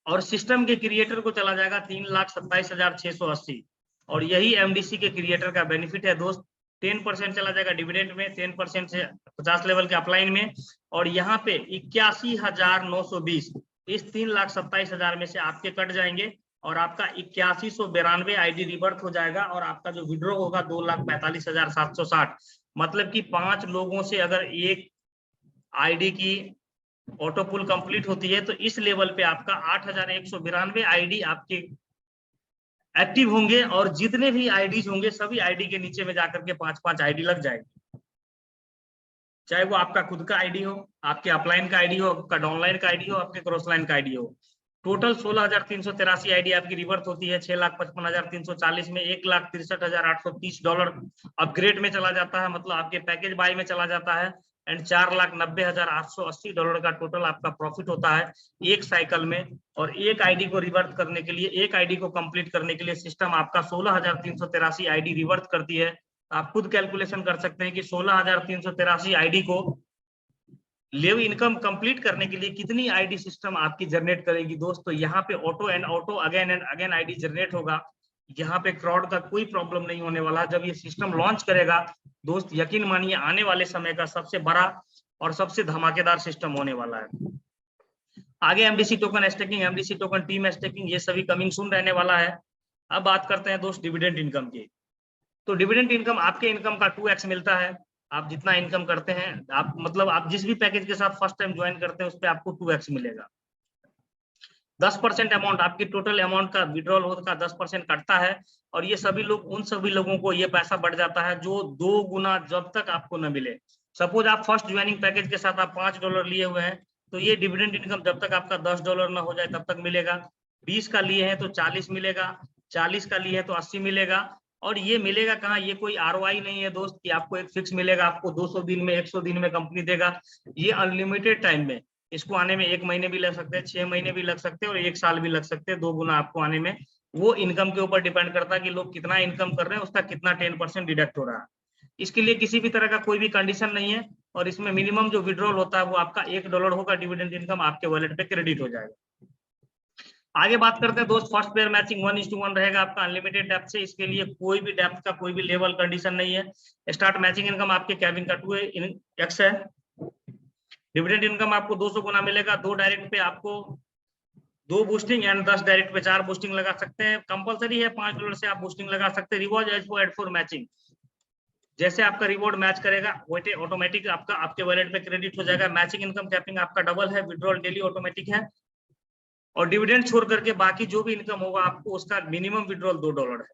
और सिस्टम के क्रिएटर को चला जाएगा $3,27,680। और यही एमडीसी के क्रिएटर का बेनिफिट है दोस्त। 10% चला जाएगा डिविडेंड में, 10% से 50 लेवल के अपलाइन में, और यहाँ पे 81,920 इस 3,27,000 में से आपके कट जाएंगे, और आपका 8192 आईडी रिवर्स हो जाएगा, और आपका जो विड्रॉ होगा 2,45,760। मतलब कि 5 लोगों से अगर एक आईडी की ऑटो पुल कंप्लीट होती है तो इस लेवल पे आपका 8,192 आईडी आपके एक्टिव होंगे और जितने भी आईडीज होंगे सभी आईडी के नीचे में जाकर के 5-5 आईडी लग जाएगी, चाहे वो आपका खुद का आईडी हो, आपके अपलाइन का आईडी हो, आपका डाउनलाइन का आईडी हो, आपके क्रॉसलाइन का आईडी हो। टोटल 16,383 आईडी आपकी रिवर्थ होती है। 6,55,340 में $1,63,830 अपग्रेड में चला जाता है, मतलब आपके पैकेज बाय में चला जाता है। एंड $4,90,880 का टोटल आपका प्रॉफिट होता है एक साइकिल में। और एक आईडी को रिवर्थ करने के लिए, एक आईडी को कंप्लीट करने के लिए सिस्टम आपका 16,383 आईडी रिवर्थ करती है। आप खुद कैलकुलेशन कर सकते हैं कि 16,383 आईडी को लिव इनकम कंप्लीट करने के लिए कितनी आईडी सिस्टम आपकी जनरेट करेगी दोस्त। तो यहाँ पे auto and auto again and again ID generate होगा। यहाँ पे फ्रॉड का कोई प्रॉब्लम नहीं होने वाला। जब ये सिस्टम लॉन्च करेगा दोस्त, यकीन मानिए आने वाले समय का सबसे बड़ा और सबसे धमाकेदार सिस्टम होने वाला है। आगे MDC token staking, MDC token team staking, ये सभी कमिंग सून रहने वाला है। अब बात करते हैं दोस्त डिविडेंड इनकम की। तो डिविडेंड इनकम आपके इनकम का 2x मिलता है। आप जितना इनकम करते हैं, आप मतलब आप जिस भी पैकेज के साथ फर्स्ट टाइम ज्वाइन करते हैं उस पर आपको 2x मिलेगा। 10% अमाउंट आपकी टोटल अमाउंट का विड्रॉल होगा, 10% कटता है। और ये सभी लोग, उन सभी लोगों को ये पैसा बढ़ जाता है जो 2 गुना जब तक आपको न मिले। सपोज आप फर्स्ट ज्वाइनिंग पैकेज के साथ आप $5 लिए हुए हैं, तो ये डिविडेंड इनकम जब तक आपका $10 ना हो जाए तब तक मिलेगा। 20 का लिए हैं तो 40 मिलेगा, 40 का लिए है तो 80 मिलेगा। और ये मिलेगा कहाँ, ये कोई ROI नहीं है दोस्त कि आपको एक फिक्स मिलेगा, आपको 200 दिन में 100 दिन में कंपनी देगा। ये अनलिमिटेड टाइम में, इसको आने में 1 महीने भी लग सकते हैं, 6 महीने भी लग सकते हैं और 1 साल भी लग सकते हैं। 2 गुना आपको आने में। वो इनकम के ऊपर डिपेंड करता है कि लोग कितना इनकम कर रहे हैं, उसका कितना 10% डिडक्ट हो रहा है। इसके लिए किसी भी तरह का कोई भी कंडीशन नहीं है। और इसमें मिनिमम जो विड्रॉल होता है वो आपका $1 होगा, डिविडेंड इनकम आपके वॉलेट पे क्रेडिट हो जाएगा। आगे बात करते हैं दोस्त, फर्स्ट पेयर मैचिंग 1:1 रहेगा आपका अनलिमिटेड डेप्थ से। इसके लिए कोई भी डेप्थ का कोई भी लेवल कंडीशन नहीं है। स्टार्ट मैचिंग इनकम आपके कैबिन का 2x है। डिविडेंड इनकम आपको 200 गुना मिलेगा। 2 डायरेक्ट पे आपको 2 बूस्टिंग एंड 10 डायरेक्ट पे 4 बूस्टिंग लगा सकते हैं। कंपलसरी है $5 से आप बूस्टिंग लगा सकते हैं। रिवॉर्ड एड फॉर मैचिंग, जैसे आपका रिवॉर्ड मैच करेगा वैसे ऑटोमेटिक आपका आपके वॉलेट पे क्रेडिट हो जाएगा। मैचिंग इनकम कैपिंग आपका डबल है, विड्रॉल डेली ऑटोमेटिक है। और डिविडेंड छोड़ करके बाकी जो भी इनकम होगा आपको उसका मिनिमम विड्रॉल $2 है।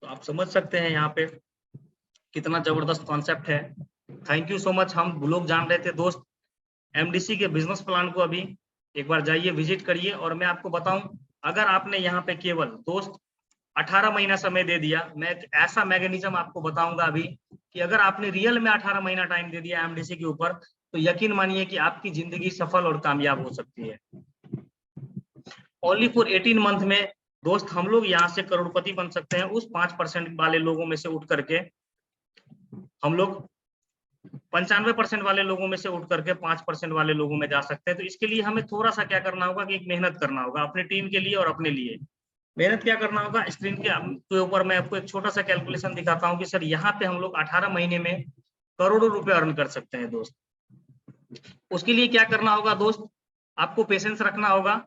तो आप समझ सकते हैं यहाँ पे कितना जबरदस्त कॉन्सेप्ट है। Thank you so much. हम लोग जान रहे थे दोस्त एमडीसी के बिजनेस प्लान को, अभी एक बार जाइए विजिट करिए। और मैं आपको बताऊं, अगर आपने यहाँ पे केवल दोस्त 18 महीना समय दे दिया, मैं एक ऐसा मैकेनिज्म आपको बताऊंगा अभी कि अगर आपने रियल में 18 महीना टाइम दे दिया एमडीसी के ऊपर, तो यकीन मानिए कि आपकी जिंदगी सफल और कामयाब हो सकती है। ओनली फॉर 18 मंथ में दोस्त हम लोग यहाँ से करोड़पति बन सकते हैं। उस 5% वाले लोगों में से उठ करके हम लोग 95% वाले लोगों में से उठ करके 5% वाले लोगों में जा सकते हैं। तो इसके लिए हमें थोड़ा सा क्या करना होगा कि एक मेहनत करना होगा अपने टीम के लिए और अपने लिए। मेहनत क्या करना होगा, स्क्रीन के ऊपर मैं आपको एक छोटा सा कैलकुलेशन दिखाता हूँ कि सर यहाँ पे हम लोग 18 महीने में करोड़ों रुपए अर्न कर सकते हैं दोस्त। उसके लिए क्या करना होगा दोस्त, आपको पेशेंस रखना होगा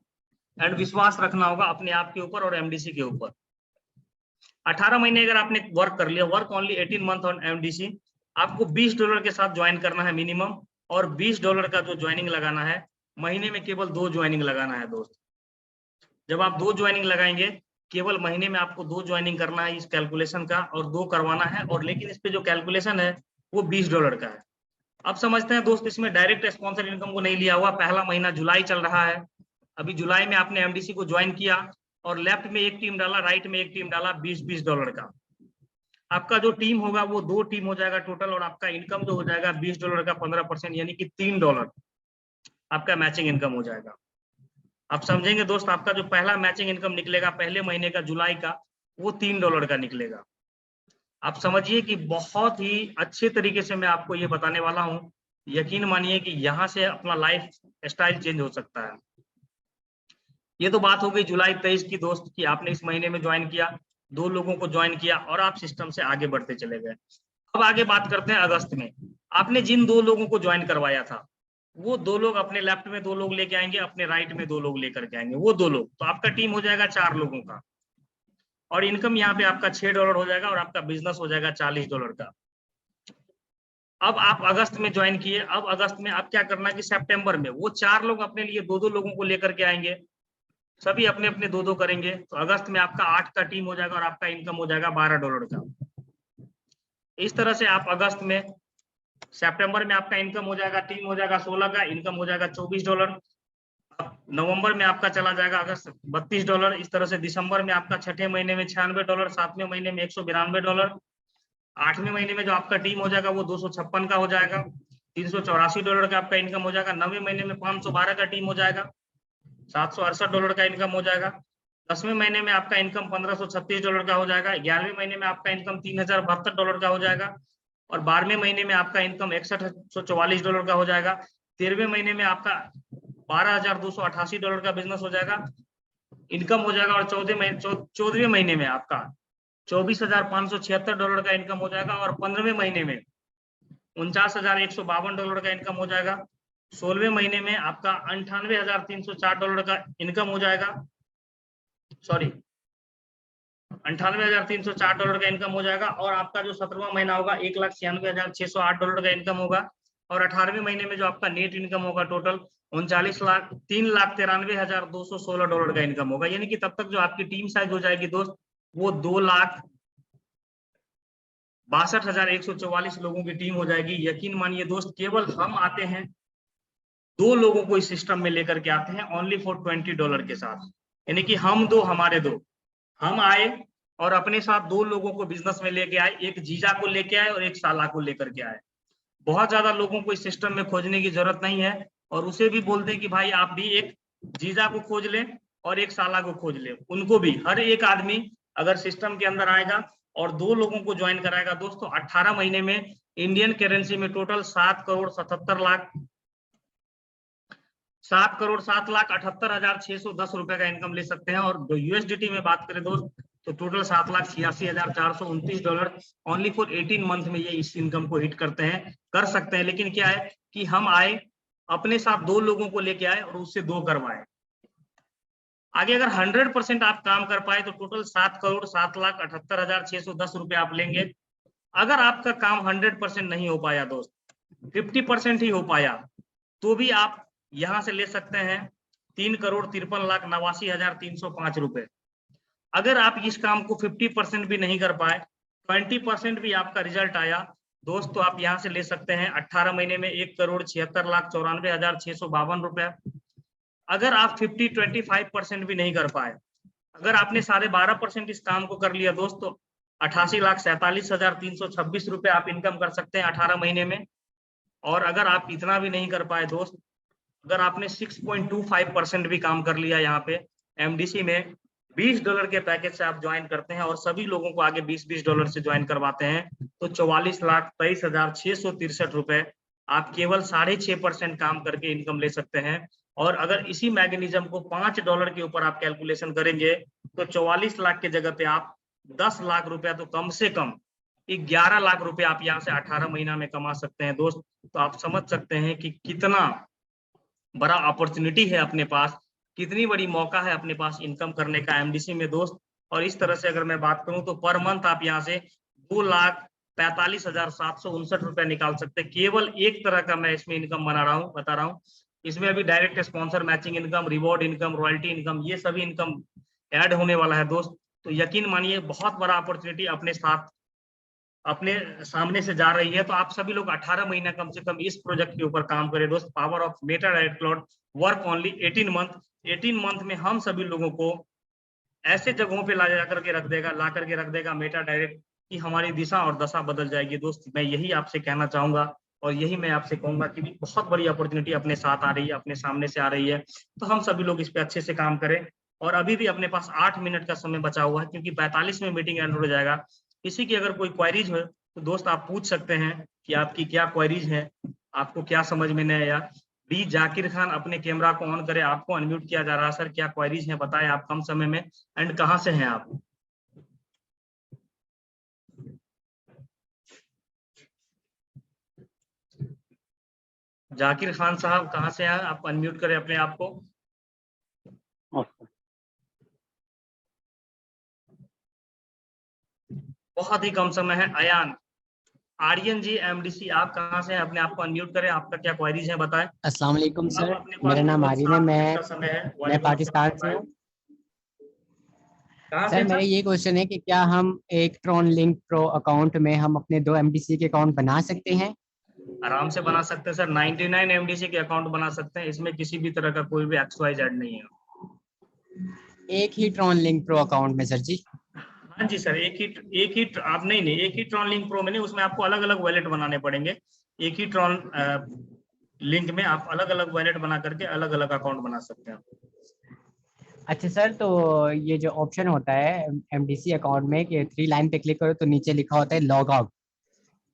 एंड विश्वास रखना होगा अपने आप के ऊपर और एमडीसी के ऊपर। 18 महीने अगर आपने वर्क कर लिया, work only 18 month on MDC, आपको $20 के साथ ज्वाइन करना है मिनिमम। और $20 का जो ज्वाइनिंग लगाना है, महीने में केवल 2 ज्वाइनिंग लगाना है दोस्त। जब आप 2 ज्वाइनिंग लगाएंगे, केवल महीने में आपको 2 ज्वाइनिंग करना है इस कैलकुलेशन का, और 2 करवाना है। और लेकिन इस पे जो कैलकुलेशन है वो $20 का है। अब समझते हैं दोस्त, इसमें डायरेक्ट स्पॉन्सर इनकम को नहीं लिया हुआ। पहला महीना जुलाई चल रहा है, अभी जुलाई में आपने एमडीसी को ज्वाइन किया और लेफ्ट में एक टीम डाला, राइट में एक टीम डाला, $20 का। आपका जो टीम होगा वो 2 टीम हो जाएगा टोटल, और आपका इनकम जो हो जाएगा $20 का 15% यानी कि $3 आपका मैचिंग इनकम हो जाएगा। आप समझेंगे दोस्त, आपका जो पहला मैचिंग इनकम निकलेगा पहले महीने का जुलाई का, वो $3 का निकलेगा। आप समझिए कि बहुत ही अच्छे तरीके से मैं आपको ये बताने वाला हूं। यकीन मानिए कि यहाँ से अपना लाइफ स्टाइल चेंज हो सकता है। ये तो बात हो गई जुलाई 23 की दोस्त, कि आपने इस महीने में ज्वाइन किया, 2 लोगों को ज्वाइन किया और आप सिस्टम से आगे बढ़ते चले गए। अब आगे बात करते हैं अगस्त में। आपने जिन 2 लोगों को ज्वाइन करवाया था, वो 2 लोग अपने लेफ्ट में 2 लोग लेके आएंगे, अपने राइट में 2 लोग लेकर के आएंगे, वो 2 लोग, तो आपका टीम हो जाएगा 4 लोगों का। और इनकम यहाँ पे आपका $6 हो जाएगा और आपका बिजनेस हो जाएगा $40 का। अब आप अगस्त में ज्वाइन किए, अब अगस्त में आप क्या करना है कि सितंबर में वो 4 लोग अपने लिए 2-2 लोगों को लेकर के आएंगे। सभी अपने अपने 2-2 करेंगे तो अगस्त में आपका 8 का टीम हो जाएगा और आपका इनकम हो जाएगा $12 का। इस तरह से आप अगस्त में, सितंबर में आपका इनकम हो जाएगा, टीम हो जाएगा 16 का, इनकम हो जाएगा $24। नवंबर में आपका चला जाएगा अगस्त $32। इस तरह से दिसंबर में आपका छठे महीने में $96, 7वें महीने में $192, 8वें महीने में जो आपका टीम हो जाएगा वो 256 का हो जाएगा, $384 का आपका इनकम हो जाएगा। 9वें महीने में 512 का टीम हो जाएगा, $768 का इनकम हो जाएगा। 10वें महीने में आपका इनकम $1536 का हो जाएगा। 11वें महीने में आपका इनकम $3072 का हो जाएगा और 12वें महीने में आपका इनकम $6144 का हो जाएगा। 13वें महीने में आपका $12,288 का बिजनेस हो जाएगा, इनकम हो जाएगा। और 14वें महीने में आपका $24,576 का इनकम हो जाएगा और 15वें महीने में $49,152 का इनकम हो जाएगा। 16वें महीने में आपका $98,304 का इनकम हो जाएगा, सॉरी $98,304 का इनकम हो जाएगा। और आपका जो 17वां महीना होगा $1,96,608 का इनकम होगा। और 18वें महीने में जो आपका नेट इनकम होगा टोटल $3,93,216 का इनकम होगा। यानी कि तब तक जो आपकी टीम साइज हो जाएगी दोस्त वो 2,62,144 लोगों की टीम हो जाएगी। यकीन मानिए दोस्त, केवल हम आते हैं 2 लोगों को इस सिस्टम में लेकर के आते हैं, ओनली फॉर $20 के साथ। यानी कि हम 2 हमारे 2, हम आए और अपने साथ 2 लोगों को बिजनेस में लेके आए, एक जीजा को लेके आए और एक साला को लेकर के आए। बहुत ज्यादा लोगों को इस सिस्टम में खोजने की जरूरत नहीं है और उसे भी बोलते हैं कि भाई आप भी एक जीजा को खोज लें और एक साला को खोज लें। उनको भी हर एक आदमी अगर सिस्टम के अंदर आएगा और 2 लोगों को ज्वाइन कराएगा दोस्तों, 18 महीने में इंडियन करेंसी में टोटल 7,07,78,610 रुपए का इनकम ले सकते हैं। और जो यूएसडीटी में बात करें दोस्त तो टोटल $7,86,429 ओनली फॉर 18 मंथ में ये इस इनकम को हिट कर सकते हैं। लेकिन क्या है कि हम आए, अपने साथ 2 लोगों को लेके आए और उससे 2 करवाए। आगे अगर 100% आप काम कर पाए तो टोटल 7,07,78,610 रुपए आप लेंगे। अगर आपका काम 100% नहीं हो पाया दोस्त, 50% ही हो पाया, तो भी आप यहां से ले सकते हैं 3,53,89,305 रुपए। अगर आप इस काम को 50% भी नहीं कर पाए, 20% भी आपका रिजल्ट आया दोस्त, तो आप यहां से ले सकते हैं 18 महीने में 1,76,94,652 रुपए। अगर आप 25% भी नहीं कर पाए, अगर आपने 12.5% इस काम को कर लिया दोस्त, तो 88,47,326 रुपए आप इनकम कर सकते हैं 18 महीने में। और अगर आप इतना भी नहीं कर पाए दोस्त, अगर आपने 6.25% भी काम कर लिया यहाँ पे एमडीसी में, $20 के पैकेज से आप ज्वाइन करते हैं और सभी लोगों को आगे $20 से ज्वाइन करवाते हैं, तो 44,23,663 रुपए आप केवल 6.5% काम करके इनकम ले सकते हैं। और अगर इसी मैकेनिज्म को $5 के ऊपर आप कैलकुलेशन करेंगे तो 44 लाख के जगह पे आप 10 लाख रुपया, तो कम से कम 11 लाख रुपए आप यहाँ से 18 महीना में कमा सकते हैं दोस्त। तो आप समझ सकते हैं कि कितना बड़ा अपॉर्चुनिटी है अपने पास, कितनी बड़ी मौका है अपने पास इनकम करने का एमडीसी में दोस्त। और इस तरह से अगर मैं बात करूं तो पर मंथ आप यहाँ से 2,45,759 रुपए निकाल सकते हैं। केवल एक तरह का मैं इसमें इनकम बता रहा हूँ। इसमें अभी direct sponsor matching income, reward income, royalty income, ये सभी इनकम ऐड होने वाला है दोस्त। तो यकीन मानिए बहुत बड़ा अपॉर्चुनिटी अपने सामने से जा रही है। तो आप सभी लोग 18 महीना कम से कम इस प्रोजेक्ट के ऊपर काम करें दोस्त। Power of Meta Direct cloud work only 18 month. 18 month में हम सभी लोगों को ऐसे जगहों पे ला करके रख देगा मेटा डायरेक्ट कि हमारी दिशा और दशा बदल जाएगी दोस्त। मैं यही आपसे कहना चाहूंगा और यही मैं आपसे कहूंगा कि बहुत बड़ी अपॉर्चुनिटी अपने साथ आ रही है, अपने सामने से आ रही है। तो हम सभी लोग इस पे अच्छे से काम करें। और अभी भी अपने पास 8 मिनट का समय बचा हुआ है क्योंकि 45 में मीटिंग एंड हो जाएगा। किसी की अगर कोई क्वेरीज हो तो दोस्त आप पूछ सकते हैं कि आपकी क्या क्वेरीज है, आपको क्या समझ में नहीं आया। बी जाकिर खान अपने कैमरा को ऑन करें, आपको अनम्यूट किया जा रहा है। सर क्या क्वेरीज है बताएं आप कम समय में, एंड कहां से हैं आप? जाकिर खान साहब कहां से हैं आप? अनम्यूट करें अपने आप को। बहुत ही कम समय है। अयान आर्यन जी एमडीसी आप कहां से हैं? अपने आप को अनम्यूट करें, आपका क्या क्वेरीज है बताएं। अस्सलाम वालेकुम सर, अब अपने पास मेरा नाम केवल आर्यन 7 है। मिनट का समय है। मैं पाकिस्तान से हूँ। कहाँ से सर मेरा सर? ये क्वेश्चन है कि क्या हम एक ट्रॉन लिंक प्रो अकाउंट में हम अपने 2 एमडीसी के अकाउंट बना सकते हैं? आराम से बना सकते हैं सर, 99 एमडीसी के अकाउंट बना सकते हैं, इसमें किसी भी तरह का कोई भी XYZ नहीं है। एक ही ट्रॉन लिंक प्रो अकाउंट में सर जी? हाँ जी सर, एक ही आप नहीं नहीं, एक ही ट्रॉन लिंक प्रो में नहीं, उसमें आपको अलग अलग वॉलेट बनाने पड़ेंगे। एक ही ट्रॉन लिंक में आप अलग अलग वॉलेट बना करके अलग अलग अकाउंट बना सकते हैं। अच्छा सर, तो ये जो ऑप्शन होता है एमडीसी अकाउंट में कि 3 लाइन पे क्लिक करो तो नीचे लिखा होता है लॉग आउट,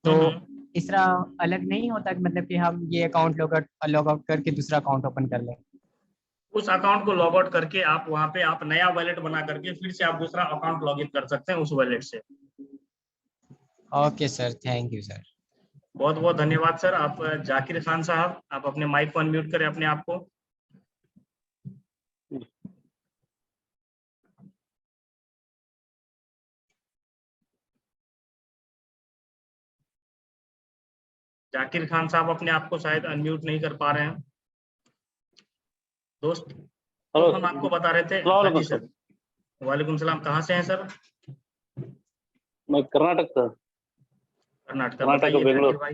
तो हम्म। इस तरह अलग नहीं होता कि मतलब कि हम ये अकाउंट लॉग आउट करके दूसरा अकाउंट ओपन कर लें? उस अकाउंट को लॉग आउट करके आप वहां पे आप नया वॉलेट बना करके फिर से आप दूसरा अकाउंट लॉग इन कर सकते हैं उस वॉलेट से। Okay sir, thank you sir. बहुत बहुत धन्यवाद सर। आप जाकिर खान साहब, आप अपने माइक को अनम्यूट करें अपने आप को। जाकिर खान साहब अपने आप को शायद अनम्यूट नहीं कर पा रहे हैं दोस्त। तो हेलो, हम आपको बता रहे थे। अस्सलाम हाँ वालेकुम जी सर। सर। वालेकुम सलाम। कहाँ से हैं सर? मैं कर्नाटक सर। कर्नाटक। कर्नाटक बताइए जाकिर बेंगलोर। भाई।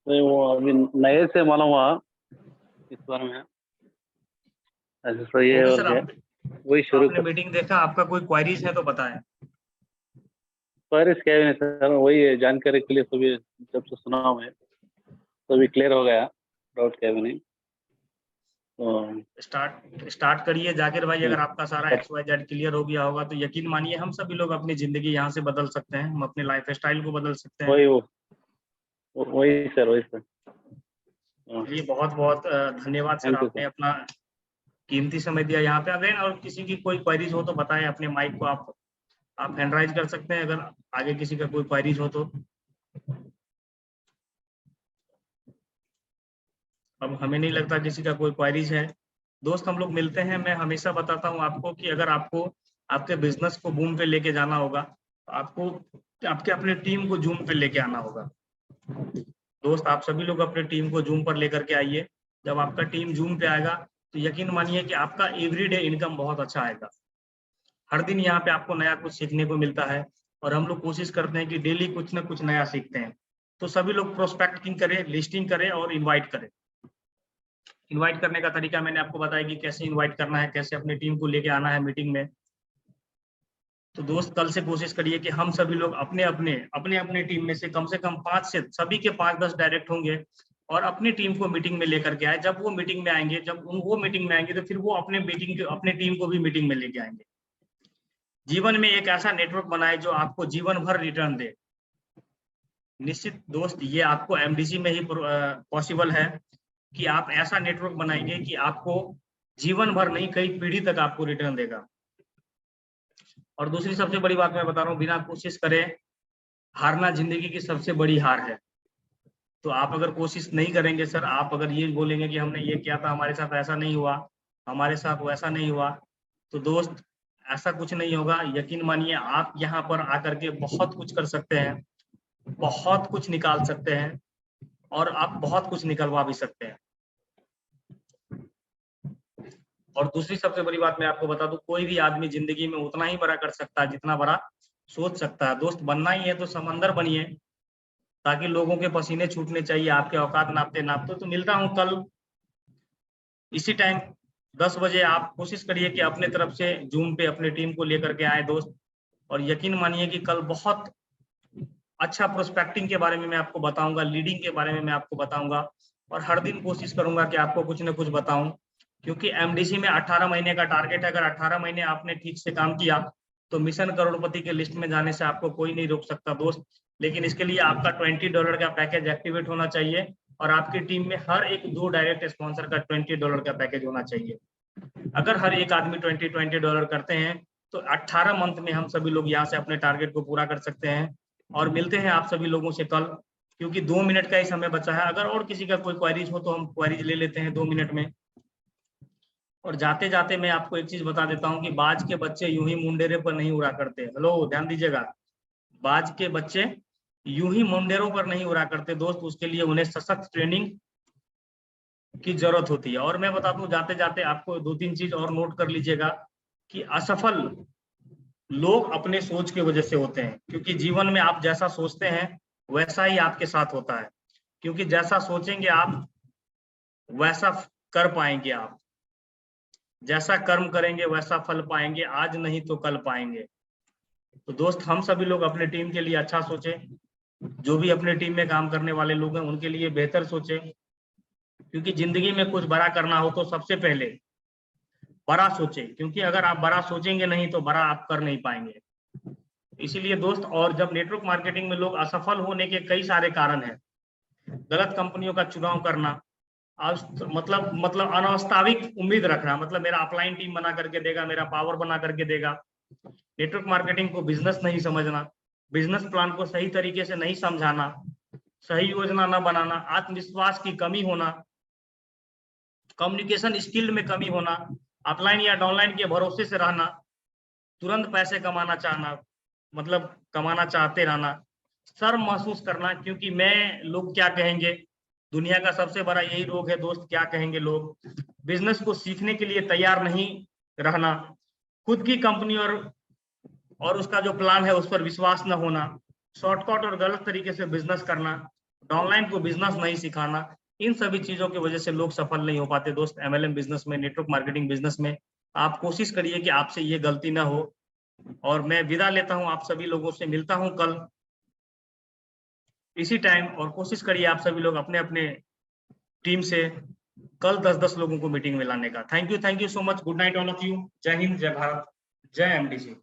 नहीं, वो अभी नए से मालूम हुआ इस बारे में। ऐसे सर ये ओके और सर, क्या, आप वही शुरू आपने कर। मीटिंग देखा, आपका कोई क्वारीज है तो बताएं। क्वारीज क्या है सर, वही जानकारी के लिए सभी जब से सुना हूँ मैं, सभी क्लियर हो गया, डाउट क्या भी नहीं। तो स्टार्ट करिए जाकिर भाई। मैं अगर आपका सारा कर, XYZ क्लियर हो गया होगा तो यकीन मानिए हम सभी लोग अपनी जिंदगी यहाँ से बदल सकते हैं, हम अपने लाइफ स्टाइल को बदल सकते हैं। वही वही सर, वही सर। चलिए, बहुत बहुत धन्यवाद सर, थैंक यू आपने सर। अपना कीमती समय दिया यहाँ पे। अगेन, और किसी की कोई क्वारीज हो तो बताएं, अपने माइक को आप हैंड राइज कर सकते हैं अगर आगे किसी का कोई क्वारीज हो तो। अब हमें नहीं लगता किसी का कोई क्वारीज है। दोस्त, हम लोग मिलते हैं। मैं हमेशा बताता हूँ आपको कि अगर आपको आपके बिजनेस को बूम पे लेके जाना होगा तो आपको आपके अपने टीम को जूम पे लेके आना होगा। दोस्त, आप सभी लोग अपने टीम को जूम पर लेकर के आइए। जब आपका टीम जूम पे आएगा तो यकीन मानिए कि आपका एवरीडे इनकम बहुत अच्छा आएगा। हर दिन यहाँ पे आपको नया कुछ सीखने को मिलता है और हम लोग कोशिश करते हैं कि डेली कुछ ना कुछ नया सीखते हैं। तो सभी लोग प्रोस्पेक्टिंग करें, लिस्टिंग करें और इनवाइट करें। इनवाइट करने का तरीका मैंने आपको बताया कि कैसे इनवाइट करना है, कैसे अपनी टीम को लेके आना है मीटिंग में। तो दोस्त, कल से कोशिश करिए कि हम सभी लोग अपने अपने टीम में से कम 5 से सभी के 5-10 डायरेक्ट होंगे और अपनी टीम को मीटिंग में लेकर के आए। जब वो मीटिंग में आएंगे, वो मीटिंग में आएंगे तो फिर वो अपने टीम को भी मीटिंग में लेके आएंगे। जीवन में एक ऐसा नेटवर्क बनाए जो आपको जीवन भर रिटर्न दे। निश्चित दोस्त, ये आपको एमडीसी में ही पॉसिबल है कि आप ऐसा नेटवर्क बनाएंगे कि आपको जीवन भर नहीं, कई पीढ़ी तक आपको रिटर्न देगा। और दूसरी सबसे बड़ी बात मैं बता रहा हूँ, बिना कोशिश करे हारना जिंदगी की सबसे बड़ी हार है। तो आप अगर कोशिश नहीं करेंगे सर, आप अगर ये बोलेंगे कि हमने ये किया था, हमारे साथ ऐसा नहीं हुआ, हमारे साथ वैसा नहीं हुआ, तो दोस्त ऐसा कुछ नहीं होगा। यकीन मानिए, आप यहाँ पर आकर के बहुत कुछ कर सकते हैं, बहुत कुछ निकाल सकते हैं और आप बहुत कुछ निकलवा भी सकते हैं। और दूसरी सबसे बड़ी बात मैं आपको बता दूं, कोई भी आदमी जिंदगी में उतना ही बड़ा कर सकता है जितना बड़ा सोच सकता है। दोस्त, बनना ही है तो समंदर बनिए, ताकि लोगों के पसीने छूटने चाहिए आपके औकात नापते नापते। तो मिलता हूं कल इसी टाइम 10 बजे। आप कोशिश करिए कि अपने तरफ से जूम पे अपनी टीम को लेकर के आए दोस्त। और यकीन मानिए कि कल बहुत अच्छा प्रोस्पेक्टिंग के बारे में मैं आपको बताऊंगा, लीडिंग के बारे में मैं आपको बताऊंगा और हर दिन कोशिश करूंगा कि आपको कुछ ना कुछ बताऊं। क्योंकि एमडीसी में 18 महीने का टारगेट है। अगर 18 महीने आपने ठीक से काम किया तो मिशन करोड़पति के लिस्ट में जाने से आपको कोई नहीं रोक सकता दोस्त। लेकिन इसके लिए आपका $20 का पैकेज एक्टिवेट होना चाहिए और आपकी टीम में हर एक 2 डायरेक्ट स्पॉन्सर का $20 का पैकेज होना चाहिए। अगर हर एक आदमी $20 करते हैं तो 18 मंथ में हम सभी लोग यहाँ से अपने टारगेट को पूरा कर सकते हैं। और मिलते हैं आप सभी लोगों से कल, क्योंकि 2 मिनट का ही समय बचा है। अगर और किसी का कोई क्वेरीज हो तो हम क्वेरीज ले लेते हैं 2 मिनट में। और जाते जाते मैं आपको एक चीज बता देता हूँ कि बाज के बच्चे यूं ही मुंडेरे पर नहीं उड़ा करते। हेलो, ध्यान दीजिएगा। बाज के बच्चे यूं ही मुंडेरों पर नहीं उड़ा करते दोस्त। उसके लिए उन्हें सशक्त ट्रेनिंग की जरूरत होती है। और मैं बता दूं जाते जाते आपको 2-3 चीज और नोट कर लीजिएगा कि असफल लोग अपने सोच की वजह से होते हैं, क्योंकि जीवन में आप जैसा सोचते हैं वैसा ही आपके साथ होता है, क्योंकि जैसा सोचेंगे आप वैसा कर पाएंगे, आप जैसा कर्म करेंगे वैसा फल पाएंगे, आज नहीं तो कल पाएंगे। तो दोस्त हम सभी लोग अपने टीम के लिए अच्छा सोचें, जो भी अपने टीम में काम करने वाले लोग हैं उनके लिए बेहतर सोचें, क्योंकि जिंदगी में कुछ बड़ा करना हो तो सबसे पहले बड़ा सोचें, क्योंकि अगर आप बड़ा सोचेंगे नहीं तो बड़ा आप कर नहीं पाएंगे। इसीलिए दोस्त, और जब नेटवर्क मार्केटिंग में लोग असफल होने के कई सारे कारण हैं। गलत कंपनियों का चुनाव करना, मतलब अनावस्थाविक उम्मीद रखना, मतलब मेरा अपलाइन टीम बना करके देगा, मेरा पावर बना करके देगा। नेटवर्क मार्केटिंग को बिजनेस नहीं समझना, बिजनेस प्लान को सही तरीके से नहीं समझाना, सही योजना न बनाना, आत्मविश्वास की कमी होना, कम्युनिकेशन स्किल में कमी होना, अपलाइन या डाउनलाइन के भरोसे से रहना, तुरंत पैसे कमाना चाहना, मतलब कमाना चाहते रहना, शर्म महसूस करना, क्योंकि लोग क्या कहेंगे, दुनिया का सबसे बड़ा यही रोग है दोस्त, क्या कहेंगे लोग। बिजनेस को सीखने के लिए तैयार नहीं रहना, खुद की कंपनी और उसका जो प्लान है उस पर विश्वास न होना, शॉर्टकट और गलत तरीके से बिजनेस करना, डाउनलाइन को बिजनेस नहीं सिखाना, इन सभी चीजों की वजह से लोग सफल नहीं हो पाते दोस्त। एमएलएम बिजनेस में, नेटवर्क मार्केटिंग बिजनेस में आप कोशिश करिए कि आपसे ये गलती ना हो। और मैं विदा लेता हूं, आप सभी लोगों से मिलता हूं कल इसी टाइम, और कोशिश करिए आप सभी लोग अपने अपने टीम से कल 10-10 लोगों को मीटिंग में लाने का। Thank you so much. Good night all of you. जय हिंद, जय भारत, जय एमडीसी।